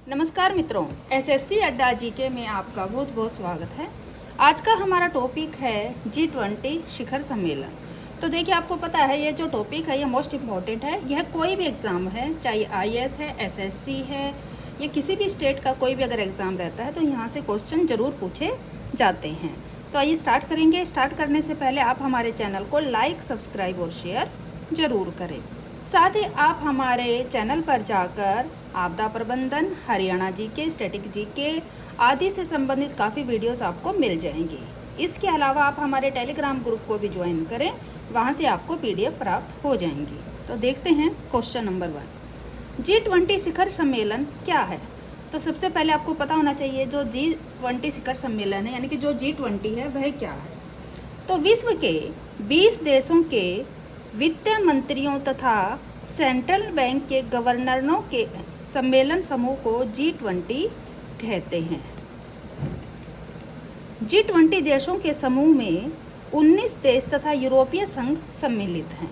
नमस्कार मित्रों, एसएससी अड्डा जीके में आपका बहुत बहुत स्वागत है। आज का हमारा टॉपिक है G20 शिखर सम्मेलन। तो देखिए, आपको पता है ये जो टॉपिक है ये मोस्ट इम्पॉर्टेंट है। यह कोई भी एग्ज़ाम है, चाहे आईएएस है, एसएससी है, या किसी भी स्टेट का कोई भी अगर एग्ज़ाम रहता है तो यहाँ से क्वेश्चन ज़रूर पूछे जाते हैं। तो आइए स्टार्ट करेंगे। स्टार्ट करने से पहले आप हमारे चैनल को लाइक, सब्सक्राइब और शेयर ज़रूर करें। साथ ही आप हमारे चैनल पर जाकर आपदा प्रबंधन, हरियाणा जीके, स्टैटिक जीके आदि से संबंधित काफ़ी वीडियोस आपको मिल जाएंगी। इसके अलावा आप हमारे टेलीग्राम ग्रुप को भी ज्वाइन करें, वहां से आपको पीडीएफ प्राप्त हो जाएंगी। तो देखते हैं क्वेश्चन नंबर 1, G20 शिखर सम्मेलन क्या है। तो सबसे पहले आपको पता होना चाहिए जो G20 शिखर सम्मेलन है, यानी कि जो G20 है वह क्या है। तो विश्व के 20 देशों के वित्त मंत्रियों तथा सेंट्रल बैंक के गवर्नरों के सम्मेलन समूह को G20 कहते हैं। G20 देशों के समूह में 19 देश तथा यूरोपीय संघ सम्मिलित हैं।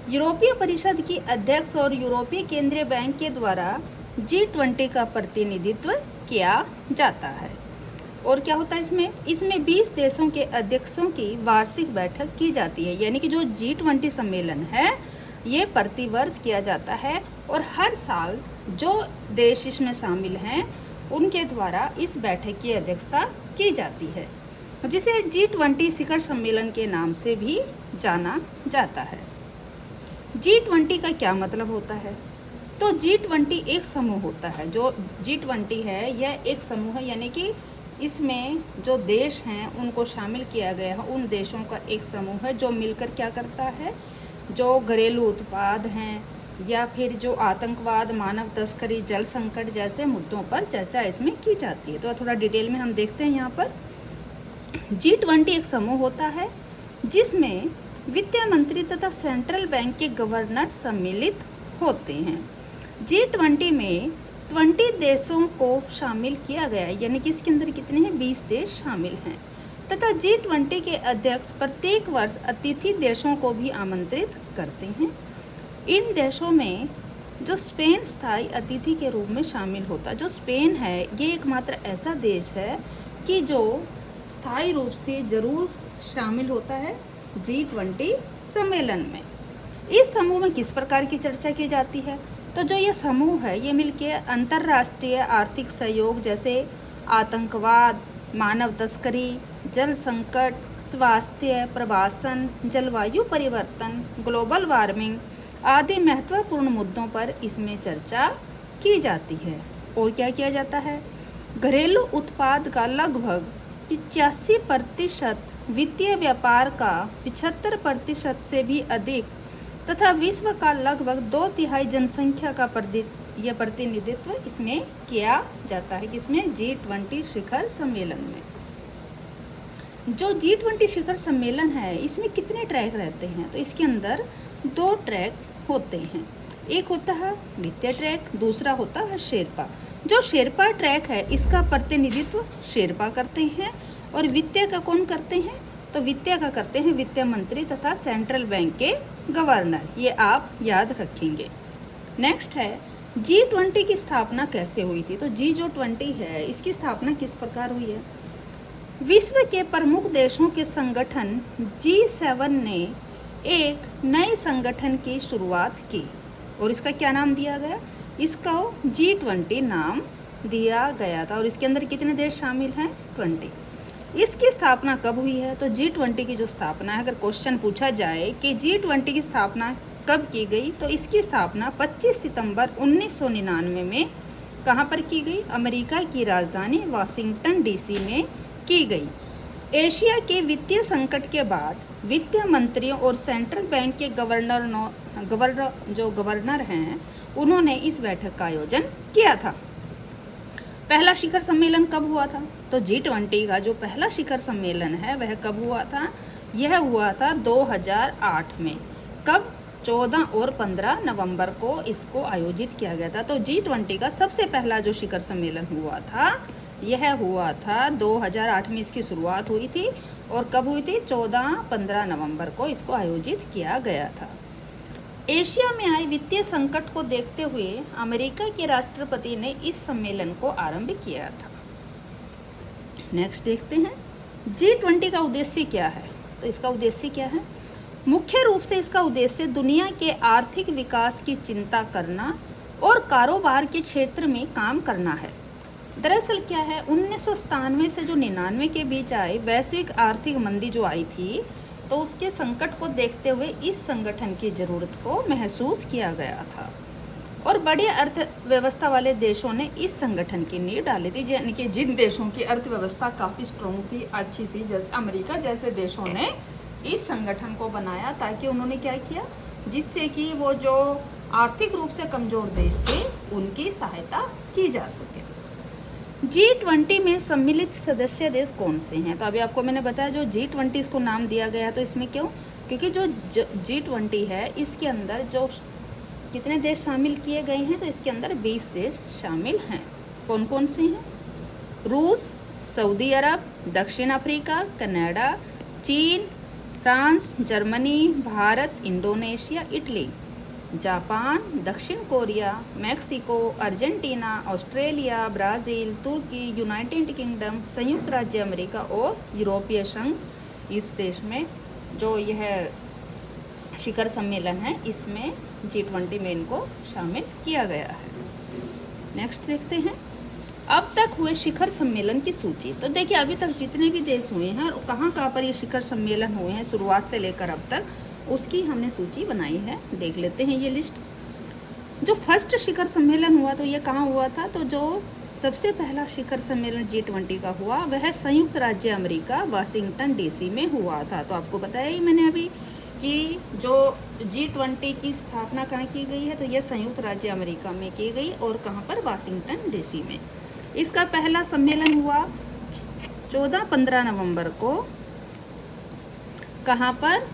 यूरोपीय परिषद की अध्यक्ष और यूरोपीय केंद्रीय बैंक के द्वारा G20 का प्रतिनिधित्व किया जाता है। और क्या होता है इसमें 20 देशों के अध्यक्षों की वार्षिक बैठक की जाती है। यानी कि जो G20 सम्मेलन है ये प्रतिवर्ष किया जाता है और हर साल जो देश इसमें शामिल हैं उनके द्वारा इस बैठक की अध्यक्षता की जाती है, जिसे G20 शिखर सम्मेलन के नाम से भी जाना जाता है। G20 का क्या मतलब होता है? तो G20 एक समूह होता है। जो G20 है यह एक समूह है, यानी कि इसमें जो देश हैं उनको शामिल किया गया है। उन देशों का एक समूह है जो मिलकर क्या करता है, जो घरेलू उत्पाद हैं या फिर जो आतंकवाद, मानव तस्करी, जल संकट जैसे मुद्दों पर चर्चा इसमें की जाती है। तो थोड़ा डिटेल में हम देखते हैं। यहाँ पर G20 एक समूह होता है जिसमें वित्त मंत्री तथा सेंट्रल बैंक के गवर्नर सम्मिलित होते हैं। G20 में 20 देशों को शामिल किया गया है, यानी कि इसके अंदर कितने हैं, 20 देश शामिल हैं तथा G20 के अध्यक्ष प्रत्येक वर्ष अतिथि देशों को भी आमंत्रित करते हैं। इन देशों में जो स्पेन स्थायी अतिथि के रूप में शामिल होता है। जो स्पेन है ये एकमात्र ऐसा देश है कि जो स्थायी रूप से जरूर शामिल होता है G20 सम्मेलन में। इस समूह में किस प्रकार की चर्चा की जाती है? तो जो ये समूह है ये मिलकर अंतर्राष्ट्रीय आर्थिक सहयोग जैसे आतंकवाद, मानव तस्करी, जल संकट, स्वास्थ्य, प्रवासन, जलवायु परिवर्तन, ग्लोबल वार्मिंग आदि महत्वपूर्ण मुद्दों पर इसमें चर्चा की जाती है। और क्या किया जाता है? घरेलू उत्पाद का लगभग 85%, वित्तीय व्यापार का 75% से भी अधिक तथा विश्व का लगभग 2/3 जनसंख्या का यह प्रतिनिधित्व इसमें किया जाता है। किसमें? G20 शिखर सम्मेलन में। जो G20 शिखर सम्मेलन है इसमें कितने ट्रैक रहते हैं? तो इसके अंदर 2 ट्रैक होते हैं। एक होता है वित्तीय ट्रैक, दूसरा होता है शेरपा। जो शेरपा ट्रैक है इसका प्रतिनिधित्व शेरपा करते हैं और वित्तीय का कौन करते हैं? तो वित्तीय का करते हैं वित्त मंत्री तथा सेंट्रल बैंक के गवर्नर। ये आप याद रखेंगे। नेक्स्ट है G20 की स्थापना कैसे हुई थी? तो G20 है इसकी स्थापना किस प्रकार हुई है? विश्व के प्रमुख देशों के संगठन G7 ने एक नए संगठन की शुरुआत की और इसका क्या नाम दिया गया? इसका G20 नाम दिया गया था। और इसके अंदर कितने देश शामिल हैं? 20। इसकी स्थापना कब हुई है? तो G20 की जो स्थापना है, अगर क्वेश्चन पूछा जाए कि G20 की स्थापना कब की गई, तो इसकी स्थापना 25 सितंबर 1999 में कहाँ पर की गई? अमेरिका की राजधानी वाशिंगटन DC में की गई। एशिया के वित्तीय संकट के बाद वित्त मंत्रियों और सेंट्रल बैंक के गवर्नर हैं उन्होंने इस बैठक का आयोजन किया था। पहला शिखर सम्मेलन कब हुआ था? तो G20 का जो पहला शिखर सम्मेलन है वह कब हुआ था? यह हुआ था 2008 में। कब? 14 और 15 नवंबर को इसको आयोजित किया गया था। तो G20 का सबसे पहला जो शिखर सम्मेलन हुआ था यह हुआ था 2008 में। इसकी शुरुआत हुई थी और कब हुई थी? 14-15 नवंबर को इसको आयोजित किया गया था। एशिया में आए वित्तीय संकट को देखते हुए अमेरिका के राष्ट्रपति ने इस सम्मेलन को आरंभ किया था। नेक्स्ट देखते हैं G20 का उद्देश्य क्या है। तो इसका उद्देश्य क्या है? मुख्य रूप से इसका उद्देश्य दुनिया के आर्थिक विकास की चिंता करना और कारोबार के क्षेत्र में काम करना है। दरअसल क्या है, 1997 से जो 99 के बीच आई वैश्विक आर्थिक मंदी जो आई थी, तो उसके संकट को देखते हुए इस संगठन की ज़रूरत को महसूस किया गया था और बड़े अर्थव्यवस्था वाले देशों ने इस संगठन की नींव डाली थी। यानी कि जिन देशों की अर्थव्यवस्था काफ़ी स्ट्रॉन्ग थी, अच्छी थी, जैसे अमेरिका जैसे देशों ने इस संगठन को बनाया, ताकि उन्होंने क्या किया, जिससे कि वो जो आर्थिक रूप से कमज़ोर देश थे उनकी सहायता की जा सके। G20 में सम्मिलित सदस्य देश कौन से हैं? तो अभी आपको मैंने बताया जो G20 इसको नाम दिया गया, तो इसमें क्यों? क्योंकि जो G20 है इसके अंदर जो कितने देश शामिल किए गए हैं, तो इसके अंदर 20 देश शामिल हैं। कौन कौन से हैं? रूस, सऊदी अरब, दक्षिण अफ्रीका, कनाडा, चीन, France, Germany, Bharat, Indonesia, Italy, Japan, दक्षिण Korea, Mexico, Argentina, Australia, Brazil, तुर्की, यूनाइटेड किंगडम, संयुक्त राज्य अमेरिका और यूरोपीय संघ। इस देश में जो यह शिखर सम्मेलन है इसमें G20 में इनको शामिल किया गया है। नेक्स्ट देखते हैं अब तक हुए शिखर सम्मेलन की सूची। तो देखिए अभी तक जितने भी देश हुए हैं और कहाँ कहाँ पर ये शिखर सम्मेलन हुए हैं शुरुआत से लेकर अब तक, उसकी हमने सूची बनाई है। देख लेते हैं ये लिस्ट। जो फर्स्ट शिखर सम्मेलन हुआ तो ये कहाँ हुआ था? तो जो सबसे पहला शिखर सम्मेलन G20 का हुआ वह संयुक्त राज्य अमेरिका वाशिंगटन DC में हुआ था। तो आपको बताया ही मैंने अभी कि जो G20 की स्थापना कहाँ की गई है, तो यह संयुक्त राज्य अमेरिका में की गई और कहाँ पर? वाशिंगटन DC में। इसका पहला सम्मेलन हुआ 14-15 नवंबर को। कहाँ पर?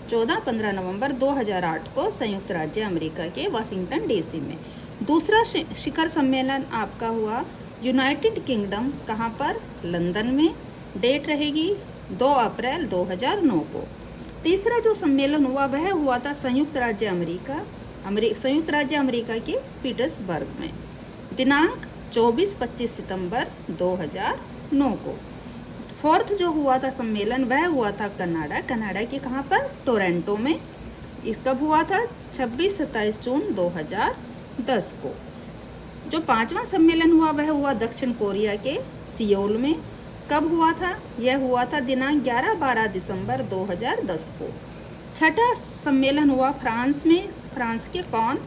14-15 नवंबर 2008 को संयुक्त राज्य अमेरिका के वाशिंगटन DC में। दूसरा शिखर सम्मेलन आपका हुआ यूनाइटेड किंगडम। कहाँ पर? लंदन में। डेट रहेगी 2 अप्रैल 2009 को। तीसरा जो सम्मेलन हुआ वह हुआ था संयुक्त राज्य अमेरिका के पीटर्सबर्ग में, दिनांक 24-25 सितंबर 2009 को। फोर्थ जो हुआ था सम्मेलन वह हुआ था कनाडा के कहाँ पर? टोरंटो में। इस कब हुआ था? 26-27 जून 2010 को। जो पांचवा सम्मेलन हुआ वह हुआ दक्षिण कोरिया के सियोल में। कब हुआ था? यह हुआ था दिनांक 11-12 दिसंबर 2010 को। छठा सम्मेलन हुआ फ्रांस में। फ्रांस के कौन?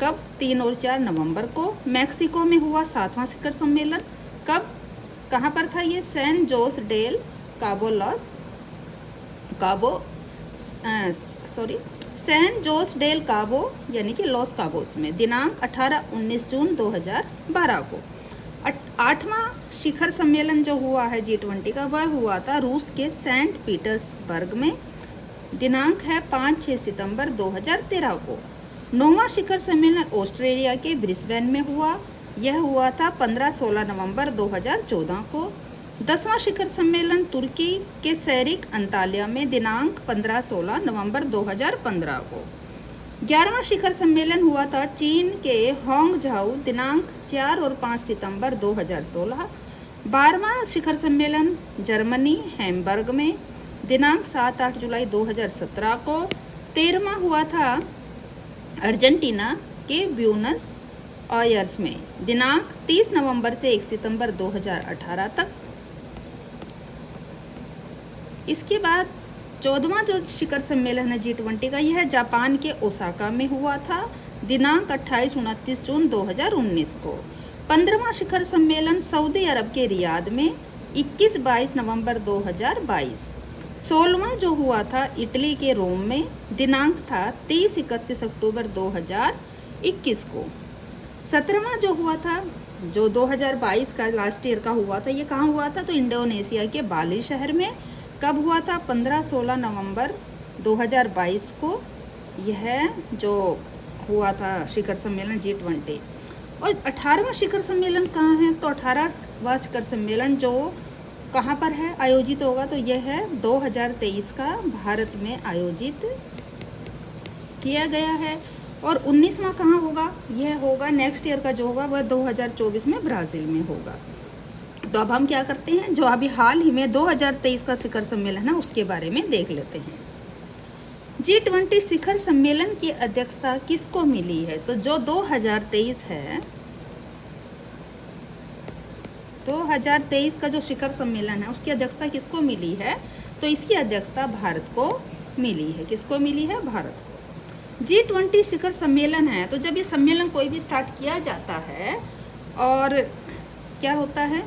कब? 3 और 4 नवंबर को। मैक्सिको में हुआ 7वां शिखर सम्मेलन। कब? कहाँ पर था ये? San Jose del San Jose del Cabo यानी कि लॉस काबोस में, दिनांक 18-19 जून 2012 को। 8वां शिखर सम्मेलन जो हुआ है G20 का वह हुआ था रूस के सेंट पीटर्सबर्ग में, दिनांक है 5-6 सितंबर 2013 को। 9वां शिखर सम्मेलन ऑस्ट्रेलिया के ब्रिस्बेन में हुआ। यह हुआ था 15-16 नवंबर 2014 को। 10वां शिखर सम्मेलन तुर्की के सैरिक अंताल्या में, दिनांक 15-16 नवंबर 2015 को। 11वां शिखर सम्मेलन हुआ था चीन के होंगझाऊ, दिनांक 4 और 5 सितंबर 2016। 12वां शिखर सम्मेलन जर्मनी हैम्बर्ग में, दिनांक 7-8 जुलाई 2017 को। 13वां हुआ था अर्जेंटीना के ब्यूनस आयर्स में, दिनांक 30 नवंबर से 1 सितंबर 2018 तक। इसके बाद 14वां जो शिखर सम्मेलन है G20 का यह जापान के ओसाका में हुआ था, दिनांक 28-29 जून 2019 को। 15वां शिखर सम्मेलन सऊदी अरब के रियाद में, 21-22 नवंबर 2022। 16वां जो हुआ था इटली के रोम में, दिनांक था 30-31 अक्टूबर 2021 को। 17वां जो हुआ था, जो 2022 का लास्ट ईयर का हुआ था, ये कहाँ हुआ था? तो इंडोनेशिया के बाली शहर में। कब हुआ था? 15-16 नवंबर 2022 को। यह जो हुआ था शिखर सम्मेलन G20। और 18वां शिखर सम्मेलन कहाँ है? तो 18वां शिखर सम्मेलन जो कहाँ पर है आयोजित होगा? तो यह है 2023 का भारत में आयोजित किया गया है। और 19वां कहाँ होगा? यह होगा नेक्स्ट ईयर का जो होगा वह 2024 में ब्राज़ील में होगा। तो अब हम क्या करते हैं, जो अभी हाल ही में 2023 का शिखर सम्मेलन है उसके बारे में देख लेते हैं। G20 शिखर सम्मेलन की अध्यक्षता किसको मिली है? तो जो 2023 है, 2023 का जो शिखर सम्मेलन है उसकी अध्यक्षता किसको मिली है? तो इसकी अध्यक्षता भारत को मिली है। किसको मिली है? भारत को। G20 शिखर सम्मेलन है, तो जब ये सम्मेलन कोई भी स्टार्ट किया जाता है और क्या होता है,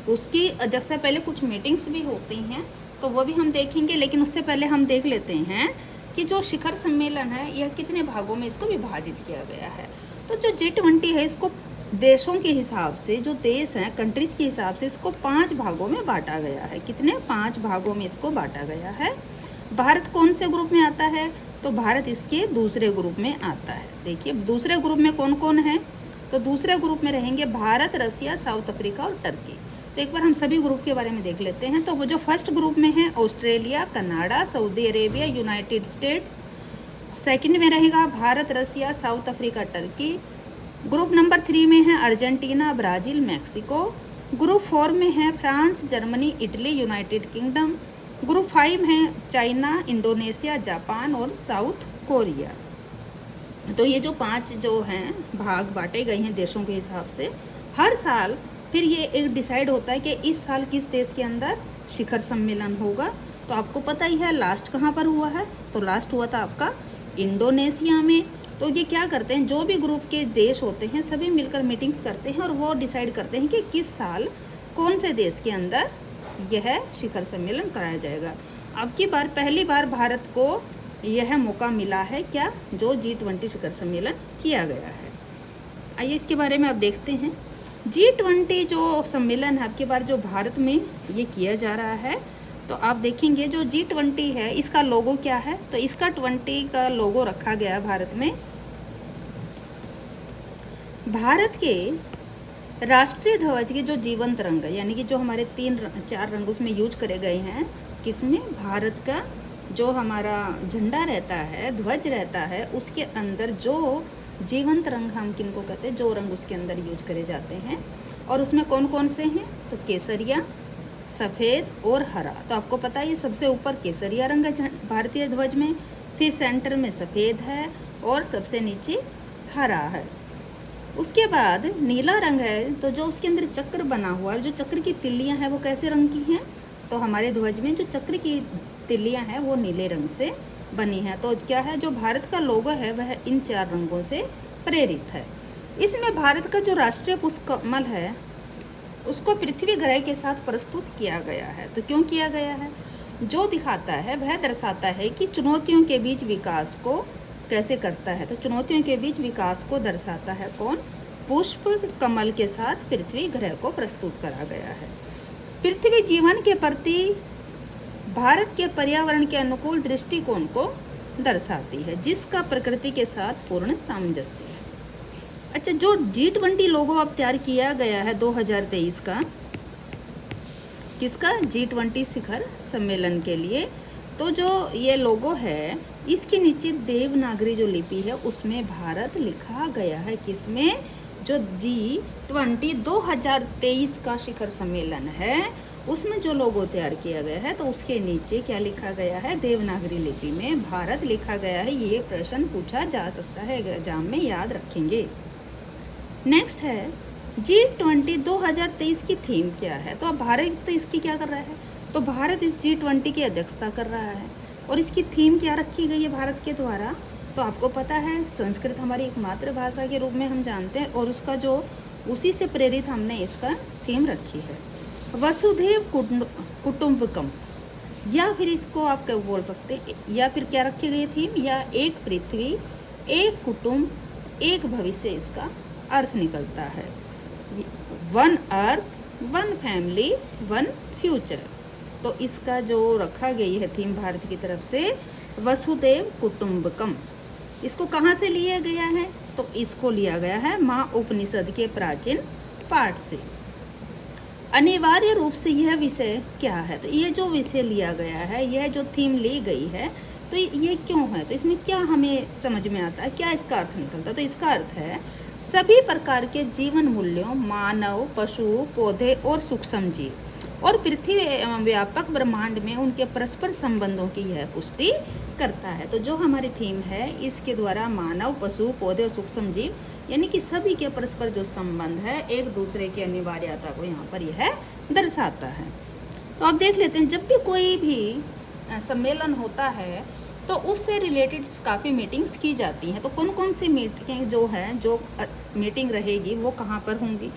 उसकी अध्यक्षता पहले कुछ मीटिंग्स भी होती हैं, तो वो भी हम देखेंगे। लेकिन उससे पहले हम देख लेते हैं कि जो शिखर सम्मेलन है यह कितने भागों में इसको विभाजित किया गया है। तो जो G20 है इसको देशों के हिसाब से, जो देश हैं कंट्रीज़ के हिसाब से इसको 5 भागों में बांटा गया है। कितने? 5 भागों में इसको बांटा गया है। भारत कौन से ग्रुप में आता है? तो भारत इसके दूसरे ग्रुप में आता है। देखिए दूसरे ग्रुप में कौन कौन है? तो दूसरे ग्रुप में रहेंगे भारत, रसिया, साउथ अफ्रीका और टर्की। तो एक बार हम सभी ग्रुप के बारे में देख लेते हैं। तो वो जो फर्स्ट ग्रुप में है Australia, Canada, Saudi Arabia, United States. Second में रहेगा Bharat, Russia, South Africa, Turkey. Group number 3 में है अर्जेंटीना, ब्राज़ील, मैक्सिको। ग्रुप 4 में है France, Germany, Italy, United kingdom. Group 5 है चाइना, इंडोनेशिया, जापान और साउथ कोरिया। तो ये जो 5 जो हैं भाग बांटे गए हैं देशों के हिसाब से, हर साल फिर ये एक डिसाइड होता है कि इस साल किस देश के अंदर शिखर सम्मेलन होगा। तो आपको पता ही है लास्ट कहाँ पर हुआ है? तो लास्ट हुआ था आपका इंडोनेशिया में। तो ये क्या करते हैं, जो भी ग्रुप के देश होते हैं सभी मिलकर मीटिंग्स करते हैं और वो डिसाइड करते हैं कि किस साल कौन से देश के अंदर यह शिखर सम्मेलन कराया जाएगा। अब की बार पहली बार भारत को यह मौका मिला है, क्या? जो G20 शिखर सम्मेलन किया गया है। आइए इसके बारे में अब देखते हैं। G20 जो सम्मेलन है अब की बार जो भारत में ये किया जा रहा है, तो आप देखेंगे जो G20 है इसका लोगो क्या है? तो इसका 20 का लोगो रखा गया है भारत में। भारत के राष्ट्रीय ध्वज के जो जीवंत रंग है, यानी कि जो हमारे 3-4 रंग उसमें यूज करे गए हैं, किसमें? भारत का जो हमारा झंडा रहता है, ध्वज रहता है, उसके अंदर जो जीवंत रंग हम किनको कहते हैं, जो रंग उसके अंदर यूज करे जाते हैं। और उसमें कौन कौन से हैं? तो केसरिया, सफ़ेद और हरा। तो आपको पता है ये सबसे ऊपर केसरिया रंग है भारतीय ध्वज में, फिर सेंटर में सफ़ेद है और सबसे नीचे हरा है। उसके बाद नीला रंग है, तो जो उसके अंदर चक्र बना हुआ है, जो चक्र की तिल्लियां हैं वो कैसे रंग की हैं? तो हमारे ध्वज में जो चक्र की तिल्लियां हैं वो नीले रंग से बनी हैं। तो क्या है, जो भारत का लोगो है वह इन 4 रंगों से प्रेरित है। इसमें भारत का जो राष्ट्रीय पुष्प कमल है उसको पृथ्वी ग्रह के साथ प्रस्तुत किया गया है। तो क्यों किया गया है? जो दिखाता है वह दर्शाता है कि चुनौतियों के बीच विकास को कैसे करता है। तो चुनौतियों के बीच विकास को दर्शाता है कौन? पुष्प कमल के साथ पृथ्वी ग्रह को प्रस्तुत करा गया है। पृथ्वी जीवन के प्रति भारत के पर्यावरण के अनुकूल दृष्टिकोण को दर्शाती है, जिसका प्रकृति के साथ पूर्ण सामंजस्य है। अच्छा, जो G20 लोगो अब तैयार किया गया है 2023 का, किसका? G20 शिखर सम्मेलन के लिए। तो जो ये लोगो है इसके नीचे देवनागरी जो लिपि है उसमें भारत लिखा गया है। किसमें? जो G20 2023 का शिखर सम्मेलन है उसमें जो लोगो तैयार किया गया है तो उसके नीचे क्या लिखा गया है? देवनागरी लिपि में भारत लिखा गया है। ये प्रश्न पूछा जा सकता है एग्जाम में, याद रखेंगे। नेक्स्ट है G20 2023 की थीम क्या है? तो अब भारत तो इसकी क्या कर रहा है? तो भारत इस G20 की अध्यक्षता कर रहा है और इसकी थीम क्या रखी गई है भारत के द्वारा? तो आपको पता है संस्कृत हमारी एक मातृभाषा के रूप में हम जानते हैं और उसका जो उसी से प्रेरित हमने इसका थीम रखी है, वसुधैव कुटुंबकम, या फिर इसको आप क्या बोल सकते हैं, या फिर क्या रखी गई थीम, या एक पृथ्वी, एक कुटुंब, एक भविष्य इसका अर्थ निकलता है। 1 अर्थ, 1 फैमिली, 1 फ्यूचर। तो इसका जो रखा गई है थीम भारत की तरफ से वसुधैव कुटुंबकम, इसको कहाँ से लिया गया है? तो इसको लिया गया है माँ उपनिषद के प्राचीन पाठ से। अनिवार्य रूप से यह विषय क्या है? तो ये जो विषय लिया गया है, यह जो थीम ली गई है, तो ये क्यों है, तो इसमें क्या हमें समझ में आता है, क्या इसका अर्थ निकलता है? तो इसका अर्थ है सभी प्रकार के जीवन मूल्यों, मानव, पशु, पौधे और सूक्ष्म जीव और पृथ्वी एवं व्यापक ब्रह्मांड में उनके परस्पर संबंधों की यह पुष्टि करता है। तो जो हमारी थीम है इसके द्वारा मानव, पशु, पौधे और सूक्ष्म जीव यानी कि सभी के परस्पर जो संबंध है एक दूसरे की अनिवार्यता को यहाँ पर यह दर्शाता है। तो आप देख लेते हैं जब भी कोई भी सम्मेलन होता है तो उससे रिलेटेड काफ़ी मीटिंग्स की जाती हैं। तो कौन कौन सी मीटिंग जो है, जो मीटिंग रहेगी वो कहाँ पर होंगी।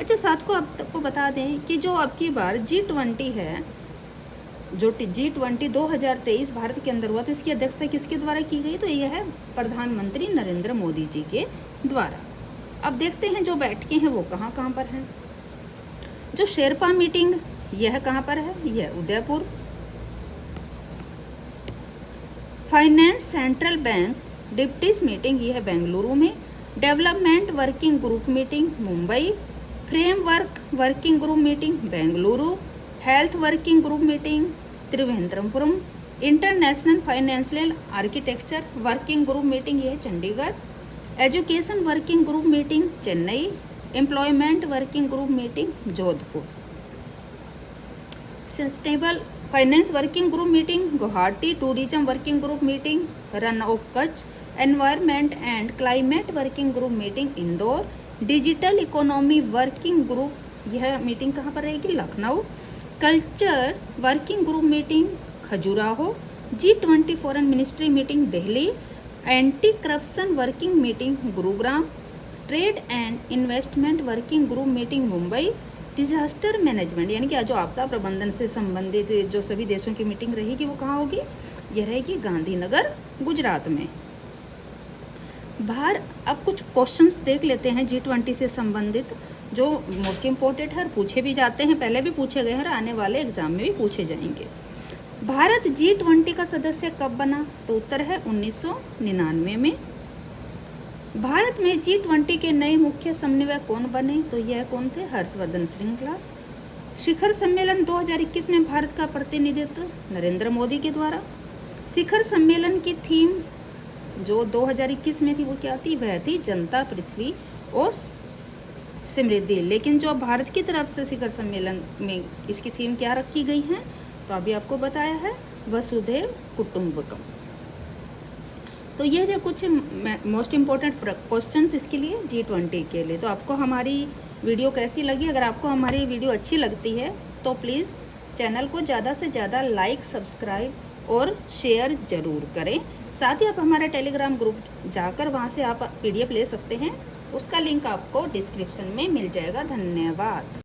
अच्छा, साथ को आप तक को बता दें कि जो अब की बार G20 है, जो G20 2023 भारत के अंदर हुआ, तो इसकी अध्यक्षता किसके द्वारा की गई? तो यह है प्रधानमंत्री नरेंद्र मोदी जी के द्वारा। अब देखते हैं जो बैठकें हैं वो कहाँ कहाँ पर हैं। जो शेरपा मीटिंग यह कहाँ पर है? यह Udaipur. Finance central bank deputies meeting यह है बेंगलुरु में। Development working group meeting Mumbai. Framework working group meeting Bengaluru. Health working group meeting Trivendrapuram. International financial architecture working group meeting यह Chandigarh. Education working group meeting Chennai. Employment working group meeting Jodhpur. Sustainable finance working group meeting Guwahati. Tourism working group meeting Rann of Kutch. Environment and climate working group meeting Indore. Digital economy working group यह meeting कहाँ पर रहेगी? Lucknow. Culture working group meeting Khajuraho. G20 foreign ministry meeting Delhi. Anti corruption working meeting Gurugram. Trade and investment working group meeting Mumbai. Disaster management यानी कि जो आपदा प्रबंधन से संबंधित जो सभी देशों की मीटिंग रहेगी वो कहाँ होगी? यह रहेगी गांधीनगर गुजरात में। अब कुछ क्वेश्चंस देख लेते हैं G20 से संबंधित जो मोस्ट इम्पोर्टेंट है, पूछे भी जाते हैं, पहले भी पूछे गए हैं और आने वाले एग्जाम में भी पूछे जाएंगे। भारत G20 का सदस्य कब बना? तो उत्तर है 1999 में। भारत में G20 के नए मुख्य समन्वयक कौन बने? तो यह कौन थे? हर्षवर्धन श्रृंगला। शिखर सम्मेलन 2021 में भारत का प्रतिनिधित्व नरेंद्र मोदी के द्वारा। शिखर सम्मेलन की थीम जो 2021 में थी वो क्या थी? वह थी जनता, पृथ्वी और समृद्धि। लेकिन जो भारत की तरफ से शिखर सम्मेलन में इसकी थीम क्या रखी गई है? तो अभी आपको बताया है वसुधैव कुटुंबकम। तो ये थे कुछ मोस्ट इम्पोर्टेंट क्वेश्चंस इसके लिए G20 के लिए। तो आपको हमारी वीडियो कैसी लगी? अगर आपको हमारी वीडियो अच्छी लगती है तो प्लीज़ चैनल को ज़्यादा से ज़्यादा लाइक, सब्सक्राइब और शेयर ज़रूर करें। साथ ही आप हमारे टेलीग्राम ग्रुप जाकर वहाँ से आप PDF ले सकते हैं, उसका लिंक आपको डिस्क्रिप्शन में मिल जाएगा। धन्यवाद।